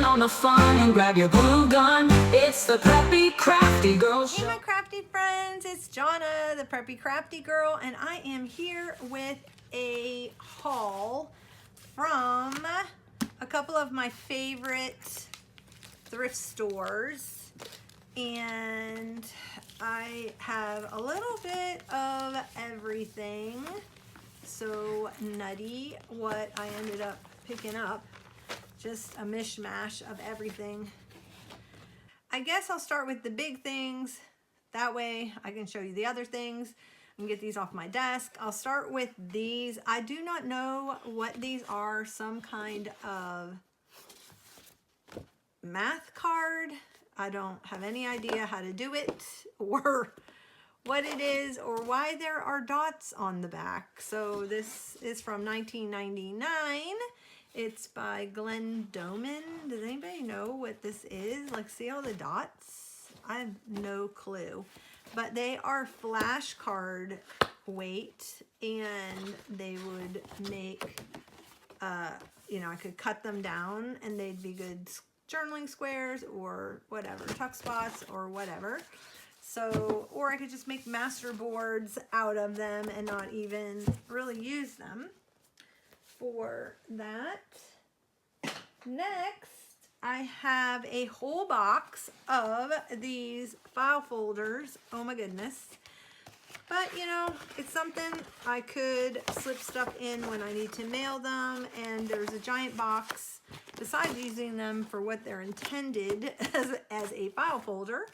in on the fun and grab your glue gun. It's the Preppy Crafty Girl Show. Hey my crafty friends, it's Jonna, the Preppy Crafty Girl, and I am here with a haul from a couple of my favorite thrift stores, and I have a little bit of everything. So nutty what I ended up picking up, just a mishmash of everything. I guess I'll start with the big things. That way I can show you the other things and get these off my desk. I'll start with these. I do not know what these are. Some kind of math card. I don't have any idea how to do it or what it is or why there are dots on the back. So this is from 1999. It's by Glenn Doman. Does anybody know what this is? Like, see all the dots? I have no clue. But they are flashcard weight, and they would make, you know, I could cut them down and they'd be good journaling squares or whatever, tuck spots or whatever. So, or I could just make master boards out of them and not even really use them for that. Next, I have a whole box of these file folders. Oh my goodness. But you know, it's something I could slip stuff in when I need to mail them, and there's a giant box besides using them for what they're intended as a file folder.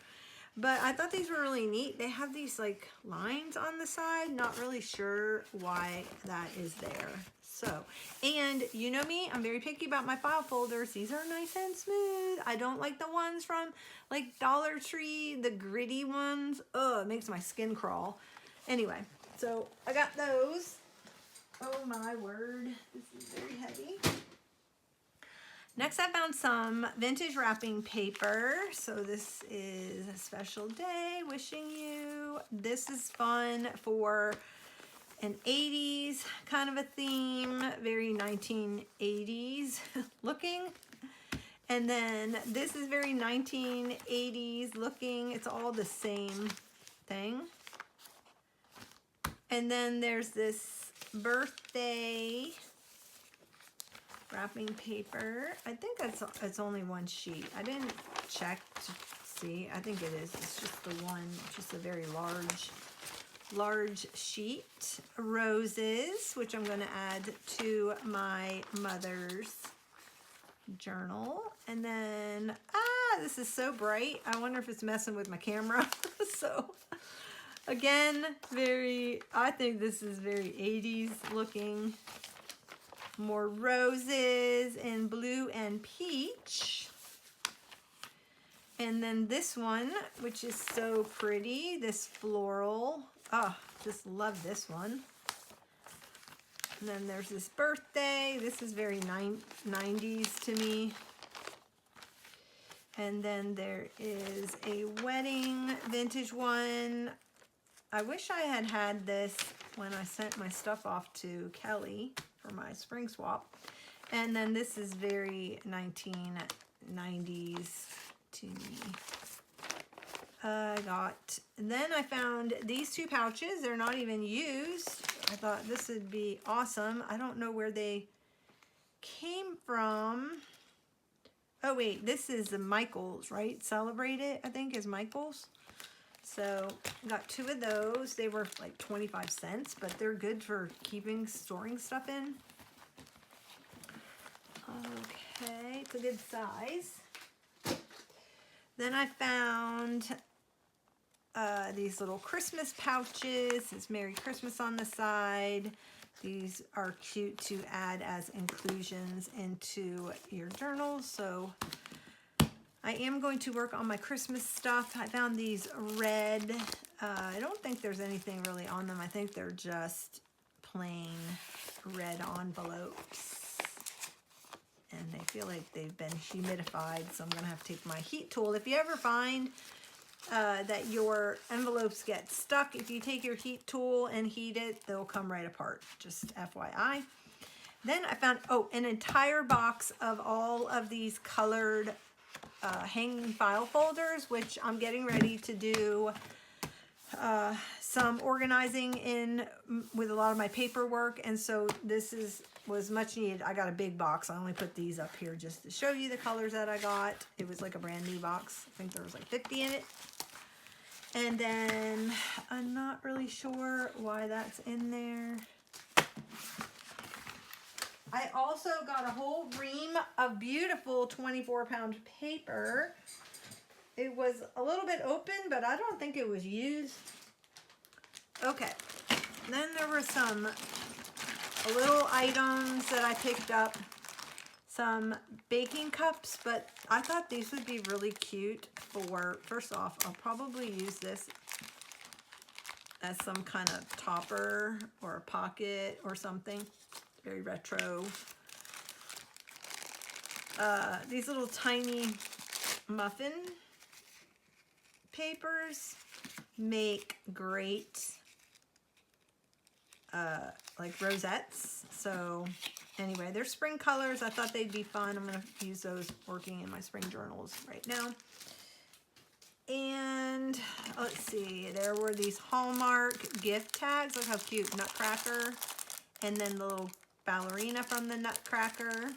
But I thought these were really neat. They have these like lines on the side. Not really sure why that is there. So, and you know me, I'm very picky about my file folders. These are nice and smooth. I don't like the ones from like Dollar Tree, the gritty ones. Ugh, it makes my skin crawl. Anyway, so I got those. Oh my word, this is very heavy. Next, I found some vintage wrapping paper. So this is a special day, wishing you. This is fun for an 80s kind of a theme, very 1980s looking. And then this is very 1980s looking. It's all the same thing. And then there's this birthday wrapping paper. I think it's only one sheet. I didn't check to see. I think it is. It's just the one, just a very large sheet. Roses, which I'm going to add to my mother's journal. And then, this is so bright. I wonder if it's messing with my camera. So again, I think this is very 80s looking. More roses in blue and peach. And then this one, which is so pretty, this floral. Oh, just love this one. And then there's this birthday. This is very 90s to me. And then there is a wedding vintage one. I wish I had had this when I sent my stuff off to Kelly for my spring swap. And then this is very 1990s to me. Then I found these two pouches. They're not even used. I thought this would be awesome. I don't know where they came from. Oh wait, this is the Michaels, right? Celebrate It, I think, is Michaels. So got two of those. They were like 25 cents, but they're good for storing stuff in. Okay, it's a good size. Then I found these little Christmas pouches. It's Merry Christmas on the side. These are cute to add as inclusions into your journals. So I am going to work on my Christmas stuff. I found these red. I don't think there's anything really on them. I think they're just plain red envelopes. And they feel like they've been humidified, so I'm going to have to take my heat tool. If you ever find that your envelopes get stuck, if you take your heat tool and heat it, they'll come right apart. Just FYI. Then I found, oh, an entire box of all of these colored hanging file folders, which I'm getting ready to do some organizing in with a lot of my paperwork, and so this was much needed. I got a big box. I only put these up here just to show you the colors that I got. It was like a brand new box. I think there was like 50 in it. And then I'm not really sure why that's in there. I also got a whole ream of beautiful 24-pound paper. It was a little bit open, but I don't think it was used. Okay, then there were some little items that I picked up. Some baking cups, but I thought these would be really cute for, first off, I'll probably use this as some kind of topper or a pocket or something. Very retro. These little tiny muffin papers make great like rosettes. So anyway, they're spring colors. I thought they'd be fun. I'm going to use those working in my spring journals right now. And let's see, there were these Hallmark gift tags. Look how cute. Nutcracker. And then the little ballerina from the Nutcracker.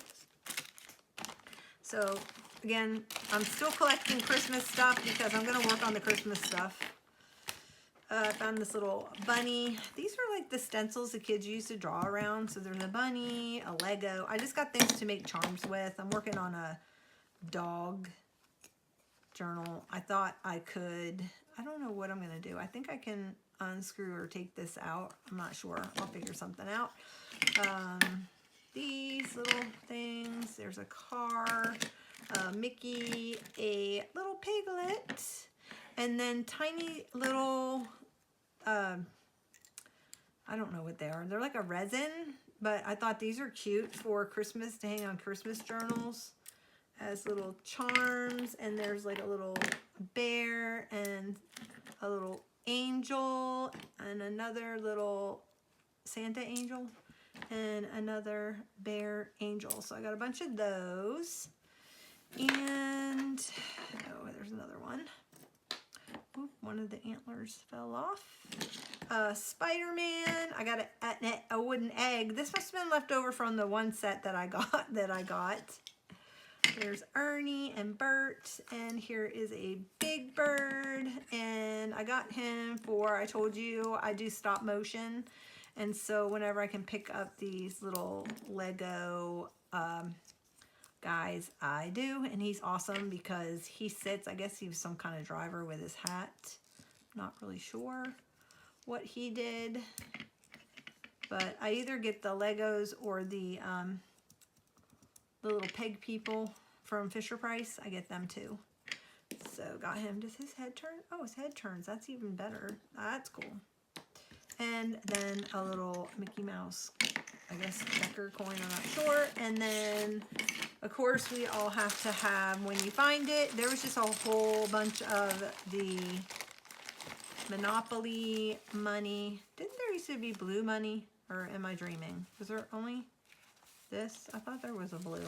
So again, I'm still collecting Christmas stuff because I'm going to work on the Christmas stuff. I found this little bunny. These are like the stencils the kids used to draw around. So there's a bunny, a Lego. I just got things to make charms with. I'm working on a dog journal. I thought I could, I don't know what I'm going to do. I think I can unscrew or take this out. I'm not sure. I'll figure something out. These little things. There's a car, Mickey, a little piglet, and then tiny little, I don't know what they are. They're like a resin, but I thought these are cute for Christmas, to hang on Christmas journals as little charms. And there's like a little bear and a little angel and another little Santa angel and another bear angel. So I got a bunch of those. And oh, there's another one. Oop, one of the antlers fell off. Spider-Man. I got a wooden egg. This must have been left over from the one set that I got. There's Ernie and Bert, and here is a Big Bird, and I got him for, I told you I do stop motion, and so whenever I can pick up these little Lego guys, I do, and he's awesome because he sits, I guess he was some kind of driver with his hat. Not really sure what he did, but I either get the Legos or the little peg people from Fisher Price. I get them too. So got him. Does his head turn? Oh, his head turns. That's even better. That's cool. And then a little Mickey Mouse, I guess, checker coin, I'm not sure. And then, of course, we all have to have, when you find it, there was just a whole bunch of the Monopoly money. Didn't there used to be blue money? Or am I dreaming? Was there only this? I thought there was a blue.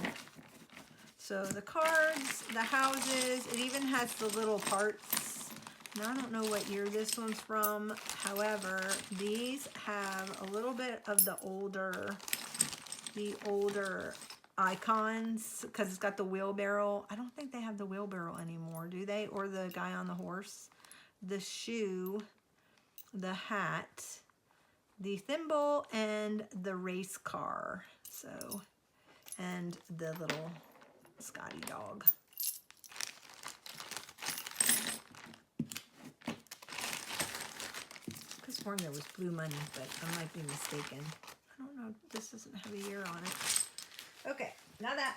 So the cards, the houses, it even has the little parts. Now I don't know what year this one's from. However, these have a little bit of the older icons because it's got the wheelbarrow. I don't think they have the wheelbarrow anymore, do they? Or the guy on the horse. The shoe, the hat, the thimble, and the race car. So, and the little Scotty dog. Could have sworn there was blue money, but I might be mistaken. I don't know. This doesn't have a year on it. Okay, now that.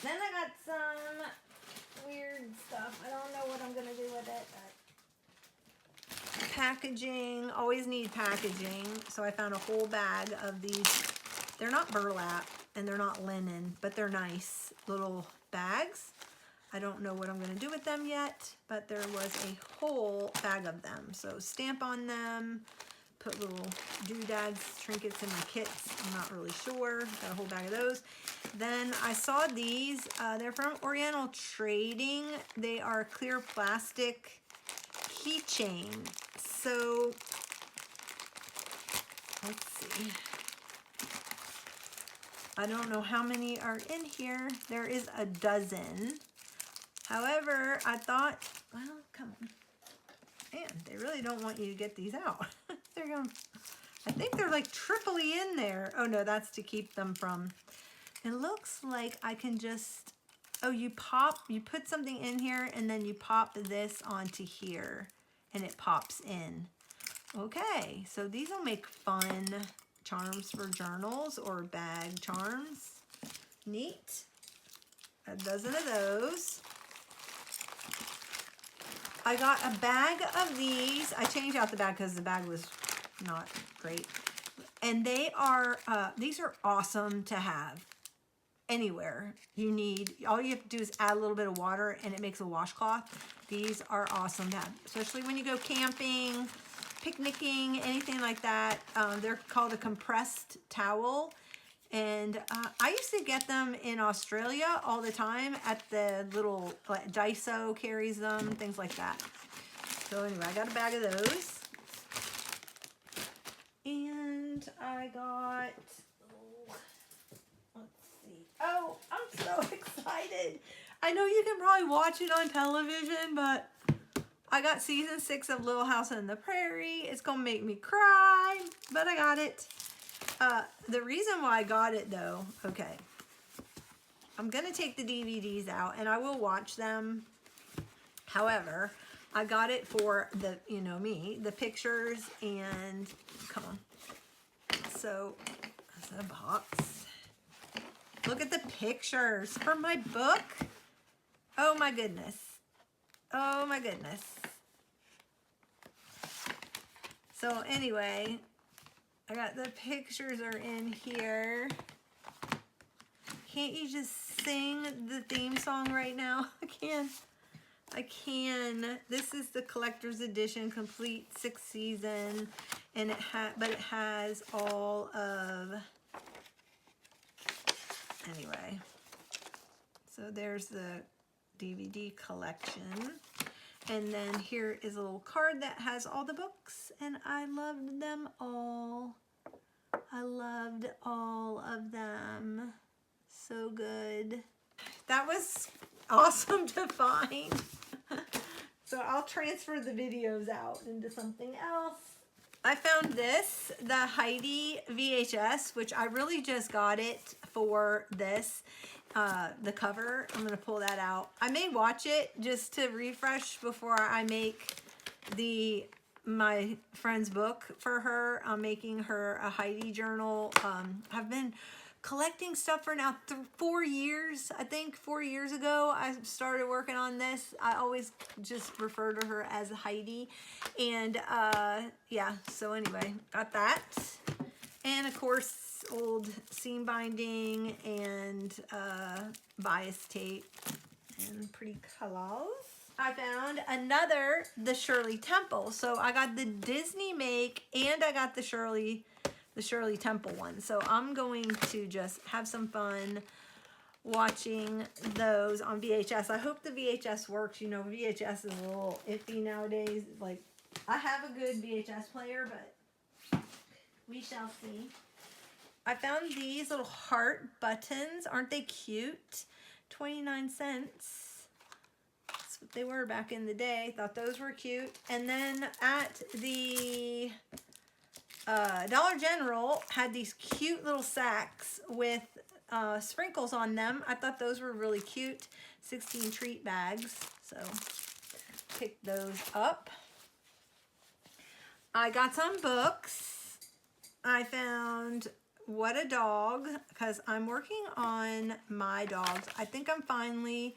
Then I got some weird stuff. I don't know what I'm going to do with it, but packaging, always need packaging. So I found a whole bag of these. They're not burlap and they're not linen, but they're nice little bags. I don't know what I'm going to do with them yet, but there was a whole bag of them. So stamp on them, put little doodads, trinkets in my kits. I'm not really sure. Got a whole bag of those. Then I saw these. They're from Oriental Trading. They are clear plastic keychain. So let's see. I don't know how many are in here. There is a dozen. However, I thought, well, come on. Man, they really don't want you to get these out. They're going, I think they're like triply in there. Oh no, that's to keep them from, it looks like I can just, oh, you put something in here and then you pop this onto here and it pops in. Okay, so these will make fun charms for journals or bag charms. Neat. A dozen of those. I got a bag of these. I changed out the bag because the bag was not great. And they are, these are awesome to have anywhere you need. All you have to do is add a little bit of water and it makes a washcloth. These are awesome to have, especially when you go camping, picnicking, anything like that. They're called a compressed towel. And I used to get them in Australia all the time at the little, like, Daiso carries them, things like that. So anyway, I got a bag of those. And I got, oh, let's see. Oh, I'm so excited. I know you can probably watch it on television, but I got season 6 of Little House on the Prairie. It's gonna make me cry, but I got it. The reason why I got it though, okay, I'm gonna take the DVDs out and I will watch them. However, I got it for the, you know me, the pictures and, come on. So, that's a box. Look at the pictures for my book. Oh my goodness. Oh my goodness. So anyway, I got the pictures are in here. Can't you just sing the theme song right now? I can. This is the collector's edition, complete 6th season, and it has all of, anyway. So there's the DVD collection. And then here is a little card that has all the books, and I loved them all. I loved all of them. So good. That was awesome to find. So I'll transfer the videos out into something else. I found this, the Heidi VHS, which I really just got it for this. The cover, I'm gonna pull that out. I may watch it just to refresh before I make my friend's book for her. I'm making her a Heidi journal. I've been collecting stuff for now 4 years. I think 4 years ago I started working on this. I always just refer to her as Heidi. And yeah, so anyway, got that. And of course, old seam binding and bias tape and pretty colors. I found another, the Shirley Temple. So I got the Disney make and I got the Shirley Temple one. So I'm going to just have some fun watching those on VHS. I hope the VHS works. You know, VHS is a little iffy nowadays. Like, I have a good VHS player, but we shall see. I found these little heart buttons. Aren't they cute? 29 cents. That's what they were back in the day. Thought those were cute. And then at the Dollar General had these cute little sacks with sprinkles on them. I thought those were really cute. 16 treat bags. So picked those up. I got some books. I found What a Dog, because I'm working on my dogs. I think I'm finally,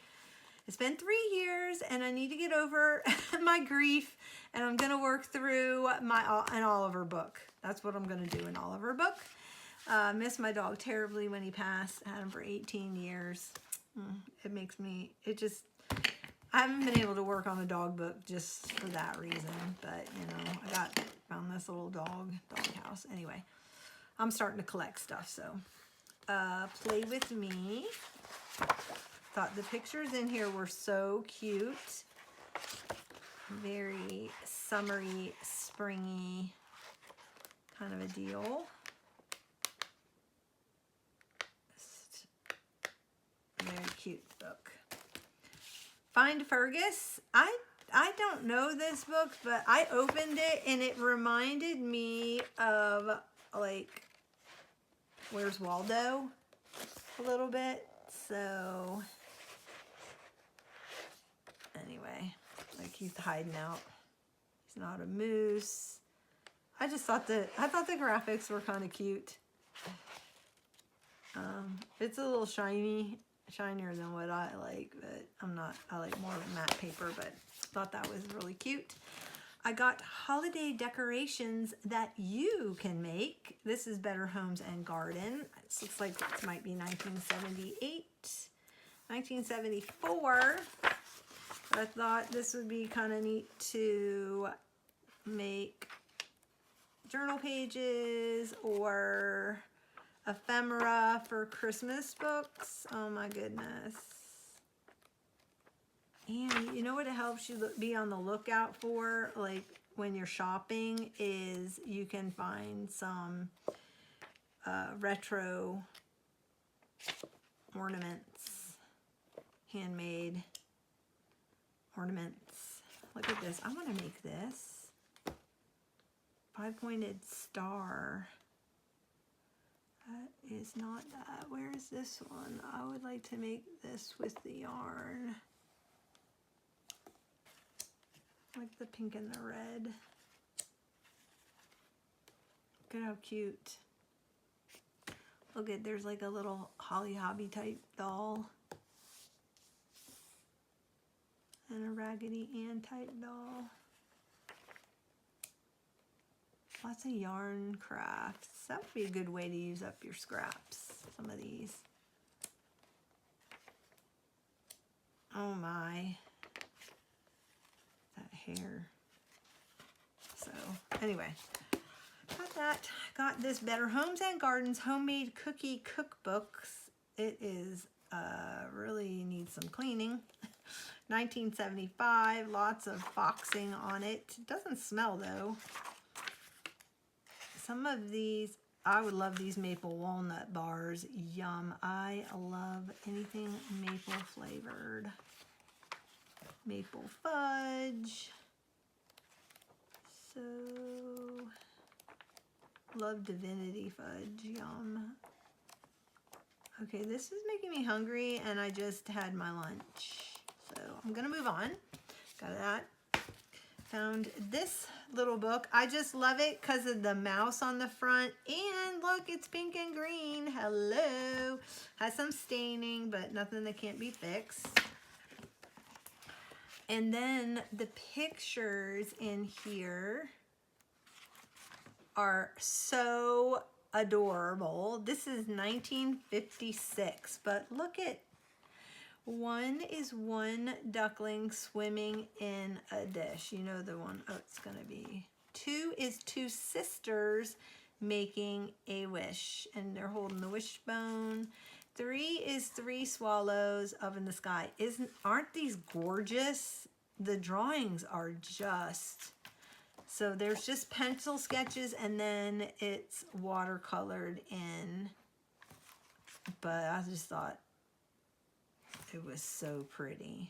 it's been 3 years and I need to get over my grief, and I'm going to work through an Oliver book. That's what I'm going to do, an Oliver book. Missed my dog terribly when he passed. I had him for 18 years. It makes me, I haven't been able to work on a dog book just for that reason, but you know, found this little dog house. Anyway, I'm starting to collect stuff, so play with me. Thought the pictures in here were so cute. Very summery, springy kind of a deal. Just very cute book. Find Fergus. I don't know this book, but I opened it and it reminded me of like Where's Waldo a little bit. So anyway, like he's hiding out. He's not a moose. I thought the graphics were kind of cute. It's a little shinier than what I like, but I like more matte paper, but thought that was really cute. I got holiday decorations that you can make. This is Better Homes and Garden. It looks like it might be 1978, 1974. But I thought this would be kind of neat to make journal pages or ephemera for Christmas books. Oh my goodness. And you know what it helps you be on the lookout for, like when you're shopping, is you can find some retro ornaments, handmade ornaments. Look at this. I want to make this 5-pointed star. That is not that. Where is this one? I would like to make this with the yarn. Like the pink and the red. Look at how cute. Look at, there's like a little Holly Hobby type doll. And a Raggedy Ann type doll. Lots of yarn crafts. That would be a good way to use up your scraps. Some of these. Oh my. That hair. So anyway, got that. Got this Better Homes and Gardens homemade cookie cookbooks. It is really needs some cleaning. 1975. Lots of boxing on it. It doesn't smell though. Some of these, I would love these maple walnut bars. Yum. I love anything maple flavored. Maple fudge. So, love Divinity fudge. Yum. Okay, this is making me hungry and I just had my lunch. So, I'm going to move on. Got that. Found this little book. I just love it because of the mouse on the front. And look, it's pink and green. Hello. Has some staining, but nothing that can't be fixed. And then the pictures in here are so adorable. This is 1956, but look at, one is one duckling swimming in a dish. You know the one, oh, it's gonna be. Two is two sisters making a wish, and they're holding the wishbone. Three is three swallows up in the sky. Aren't these gorgeous? The drawings are just, so there's just pencil sketches and then it's watercolored in, but I just thought it was so pretty,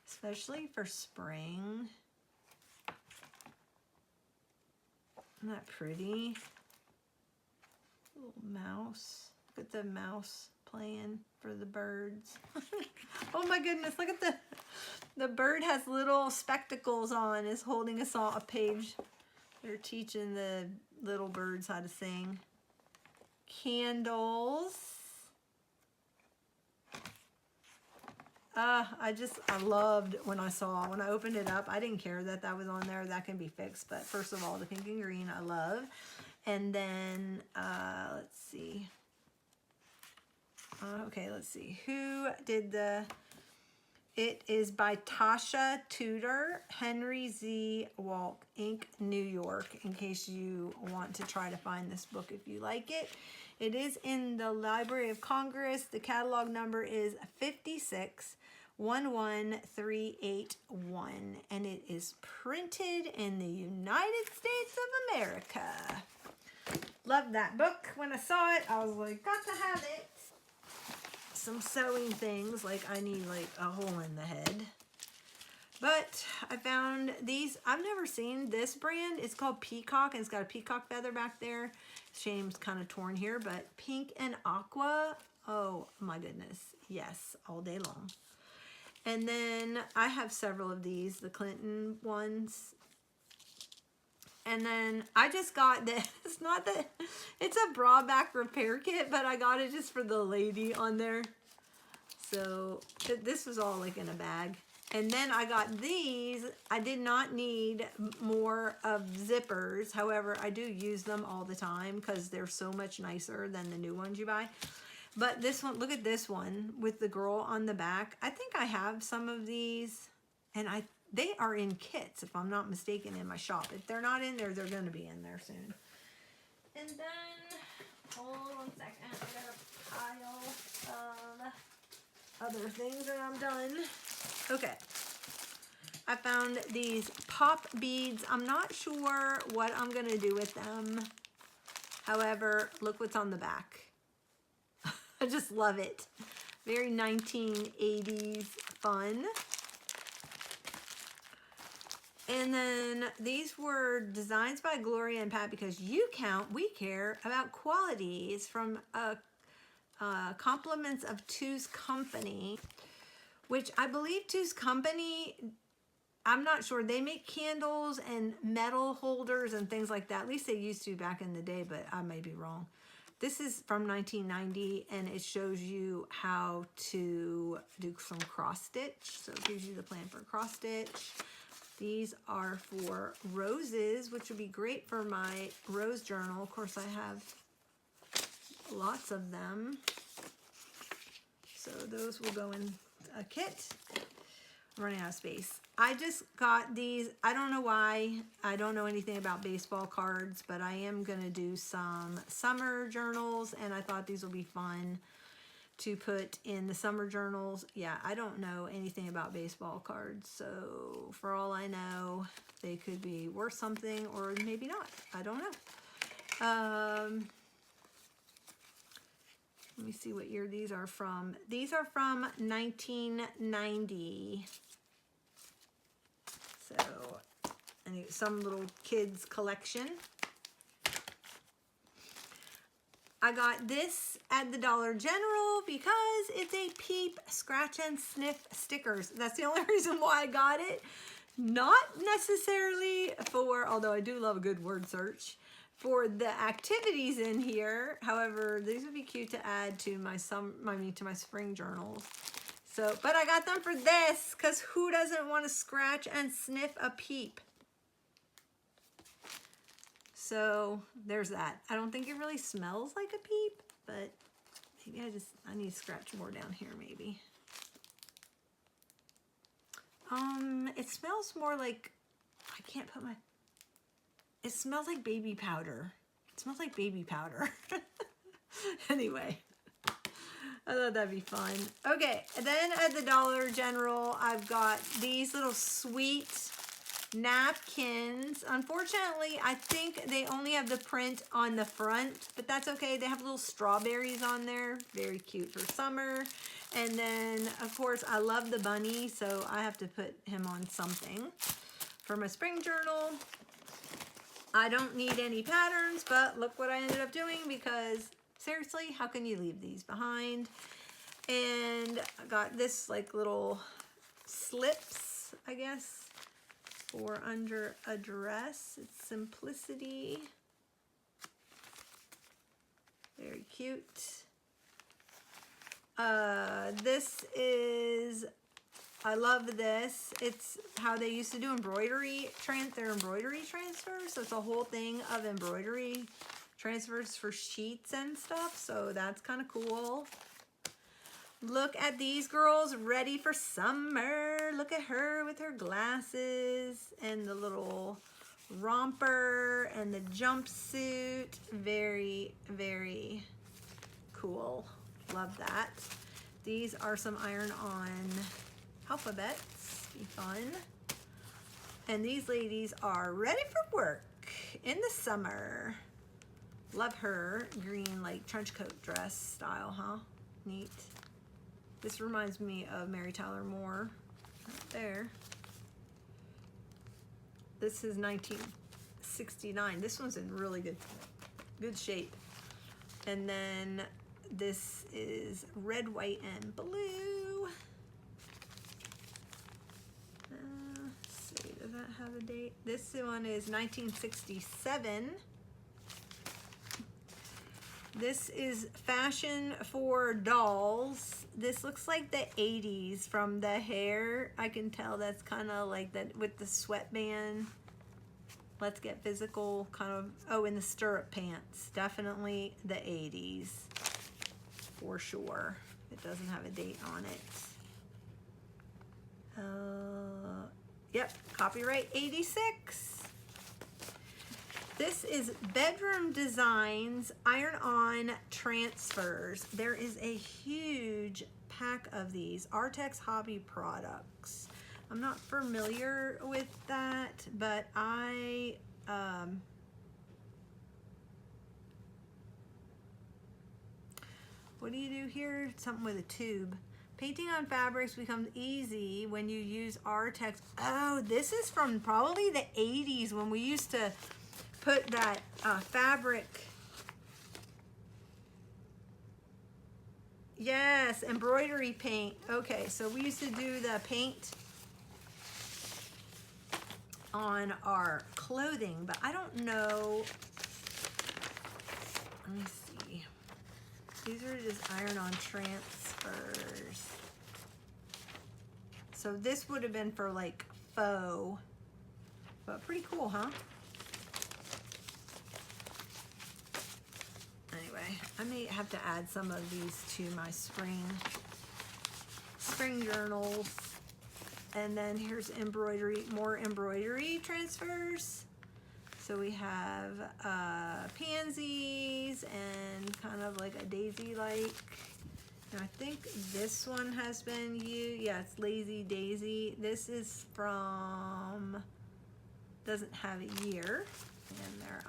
especially for spring. Isn't that pretty? Little mouse. Look at the mouse playing for the birds. Oh my goodness, look at the bird has little spectacles on, is holding us all a page. They're teaching the little birds how to sing. Candles. I loved when I opened it up. I didn't care that that was on there. That can be fixed. But first of all, the pink and green I love. And then, let's see. Okay, let's see. Who did the It is by Tasha Tudor, Henry Z. Walk, Inc., New York, in case you want to try to find this book if you like it. It is in the Library of Congress. The catalog number is 5611381, and it is printed in the United States of America. Loved that book. When I saw it, I was like, got to have it. Some sewing things, like I need like a hole in the head. But I found these. I've never seen this brand. It's called Peacock, and it's got a peacock feather back there. Shame's kind of torn here, but pink and aqua. Oh my goodness. Yes, all day long. And then I have several of these, the Clinton ones. And then I just got this. It's not that it's a bra back repair kit, but I got it just for the lady on there. So this was all like in a bag. And then I got these. I did not need more of zippers. However, I do use them all the time because they're so much nicer than the new ones you buy. But this one, look at this one with the girl on the back. I think I have some of these, and they are in kits, if I'm not mistaken, in my shop. If they're not in there, they're going to be in there soon. And then, hold on one second. I got a pile of other things that I'm done. Okay. I found these pop beads. I'm not sure what I'm going to do with them. However, look what's on the back. I just love it. Very 1980s fun. And then these were designs by Gloria and Pat, because you count, we care about qualities, from compliments of Two's Company, which I believe Two's Company, I'm not sure, they make candles and metal holders and things like that. At least they used to back in the day, but I may be wrong. This is from 1990, and it shows you how to do some cross stitch. So it gives you the plan for cross stitch. These are for roses, which would be great for my rose journal. Of course, I have lots of them. So those will go in a kit. I'm running out of space. I just got these. I don't know why. I don't know anything about baseball cards, but I am going to do some summer journals, and I thought these will be fun to put in the summer journals. Yeah, I don't know anything about baseball cards, so for all I know, they could be worth something or maybe not. I don't know. Let me see what year these are from. These are from 1990. So, some little kids collection. I got this at the Dollar General because it's a Peep Scratch and Sniff stickers. That's the only reason why I got it. Not necessarily for, although I do love a good word search, for the activities in here. However, these would be cute to add to my spring journals. So, but I got them for this, because who doesn't want to scratch and sniff a peep? So there's that. I don't think it really smells like a peep, but maybe I need to scratch more down here maybe. It smells more like, I can't put my, it smells like baby powder. It smells like baby powder. Anyway, I thought that'd be fun. Okay, and then at the Dollar General, I've got these little sweet napkins. Unfortunately, I think they only have the print on the front, but that's okay. They have little strawberries on there. Very cute for summer. And then, of course, I love the bunny, so I have to put him on something. For my spring journal, I don't need any patterns, but look what I ended up doing, because seriously, how can you leave these behind? And I got this like little slips, I guess, for under a dress. It's Simplicity. Very cute. This is, I love this. It's how they used to do embroidery, their embroidery transfers. So it's a whole thing of Look at these girls ready for summer. Look at her with her glasses and the little romper and the jumpsuit. Very, very cool. Love that. These are some iron-on alphabets. Be fun. And these ladies are ready for work in the summer. Love her green like trench coat dress style, huh? Neat. This reminds me of Mary Tyler Moore right there. This is 1969. This one's in really good shape. And then this is red, white, and blue. Let's see, does that have a date? This one is 1967. This is fashion for dolls. This looks like the 80s from the hair. I can tell that's kind of like that with the sweatband. Let's get physical kind of. Oh, and the stirrup pants. Definitely the 80s for sure. It doesn't have a date on it. Yep, copyright 86. This is Bedroom Designs iron-on transfers. There is a huge pack of these. Artex Hobby Products. I'm not familiar with that, but what do you do here? Something with a tube. Painting on fabrics becomes easy when you use Artex. Oh, this is from probably the 80s when we used to put that fabric. Yes, embroidery paint. Okay, so we used to do the paint on our clothing, but I don't know. Let me see. These are just iron-on transfers. So this would have been for like faux, but pretty cool, huh? Anyway, I may have to add some of these to my spring journals. And then here's embroidery, more embroidery transfers. So we have pansies and kind of like a daisy-like. And I think this one has been used. Yeah, it's Lazy Daisy. This is from, doesn't have a year in there.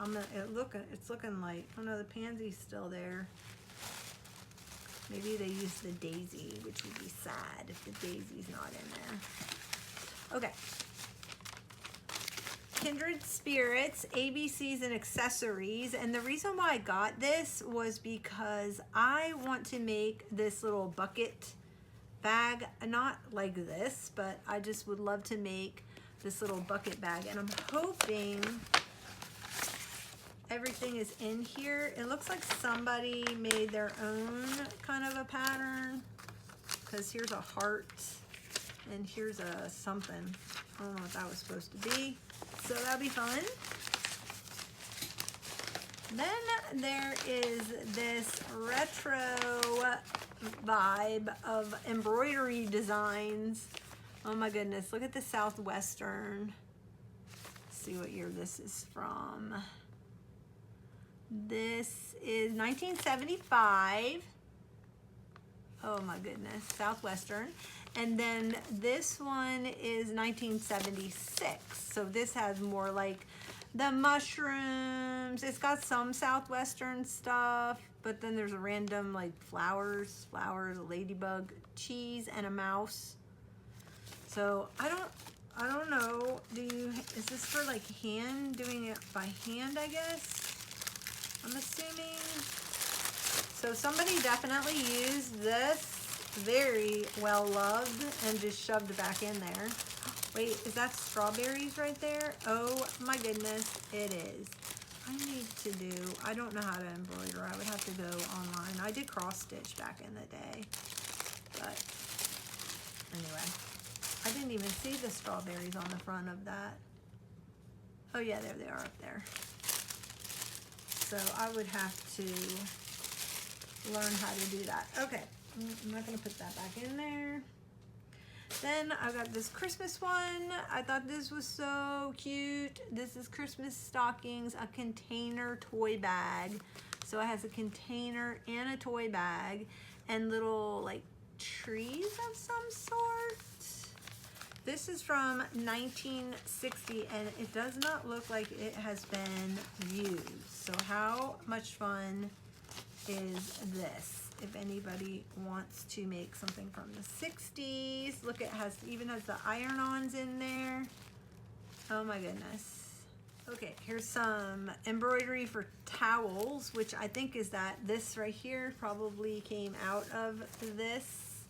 It's looking like, oh no, the pansy's still there. Maybe they use the daisy, which would be sad if the daisy's not in there. Okay. Kindred Spirits, ABCs and accessories. And the reason why I got this was because I want to make this little bucket bag, not like this, but I just would love to make this little bucket bag. And I'm hoping everything is in here. It looks like somebody made their own kind of a pattern, because here's a heart and here's a something. I don't know what that was supposed to be. So that'll be fun. Then there is this retro vibe of embroidery designs. Oh my goodness, look at the Southwestern. Let's see what year this is from. This is 1975. Oh my goodness, Southwestern. And then this one is 1976. So this has more like the mushrooms. It's got some Southwestern stuff, but then there's a random like flowers, a ladybug, cheese, and a mouse. So I don't know. Is this for like doing it by hand, I guess? I'm assuming. So somebody definitely used this, very well loved, and just shoved it back in there. Wait, is that strawberries right there? Oh my goodness, it is. I don't know how to embroider. I would have to go online. I did cross stitch back in the day, but anyway, I didn't even see the strawberries on the front of that. Oh yeah, there they are up there. So I would have to learn how to do that. Okay, I'm not gonna put that back in there. Then I got this Christmas one. I thought this was so cute. This is Christmas stockings, a container toy bag. So it has a container and a toy bag and little like trees of some sort. This is from 1960 and it does not look like it has been used. So how much fun is this? If anybody wants to make something from the 60s. Look, it has even has the iron-ons in there. Oh my goodness. Okay, here's some embroidery for towels, which I think is that this right here probably came out of this.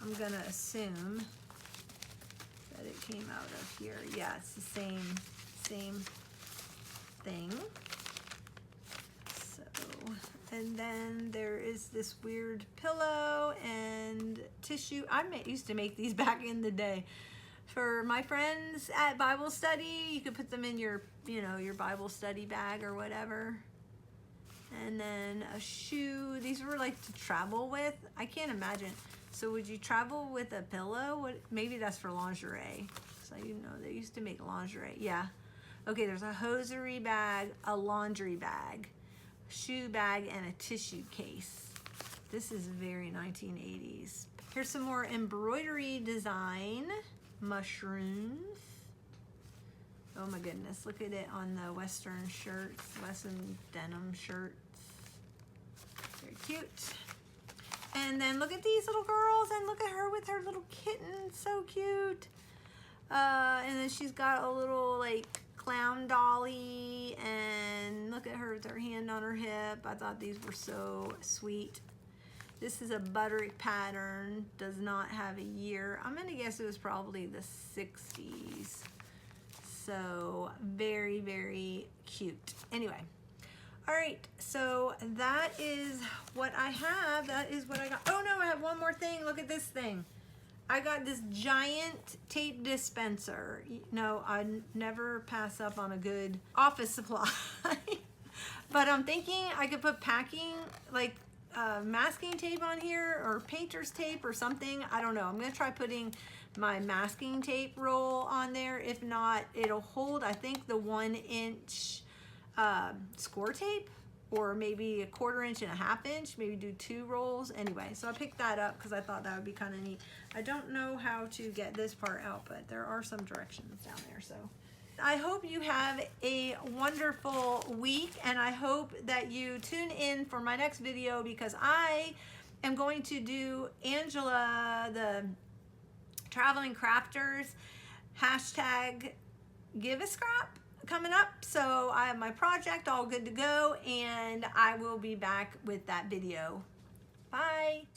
I'm gonna assume that it came out of here. Yeah, it's the same thing. So, and then there is this weird pillow and tissue. I used to make these back in the day for my friends at Bible study. You could put them in your, you know, your Bible study bag or whatever. And then a shoe. These were like to travel with. I can't imagine. So would you travel with a pillow? What? Maybe that's for lingerie. So you know they used to make lingerie. Yeah. Okay, there's a hosiery bag, a laundry bag, shoe bag, and a tissue case. This is very 1980s. Here's some more embroidery design. Mushrooms. Oh my goodness, look at it on the Western shirts, Western denim shirts. Very cute. And then look at these little girls, and look at her with her little kitten, so cute. And then she's got a little like clown dolly, and look at her with her hand on her hip. I thought these were so sweet. This is a buttery pattern, does not have a year. I'm gonna guess it was probably the 60s. So very, very cute. Anyway, all right, so that is what I have. That is what I got. Oh no, I have one more thing. Look at this thing. I got this giant tape dispenser. No, I never pass up on a good office supply. But I'm thinking I could put packing, like masking tape on here, or painter's tape or something. I don't know. I'm gonna try putting my masking tape roll on there. If not, it'll hold, I think, the 1-inch score tape, or maybe a 1/4 inch and a 1/2 inch, maybe do 2 rolls. Anyway, so I picked that up because I thought that would be kind of neat. I don't know how to get this part out, but there are some directions down there. So I hope you have a wonderful week, and I hope that you tune in for my next video, because I am going to do Angela, the Traveling Crafters hashtag give a scrap coming up. So I have my project all good to go, and I will be back with that video. Bye.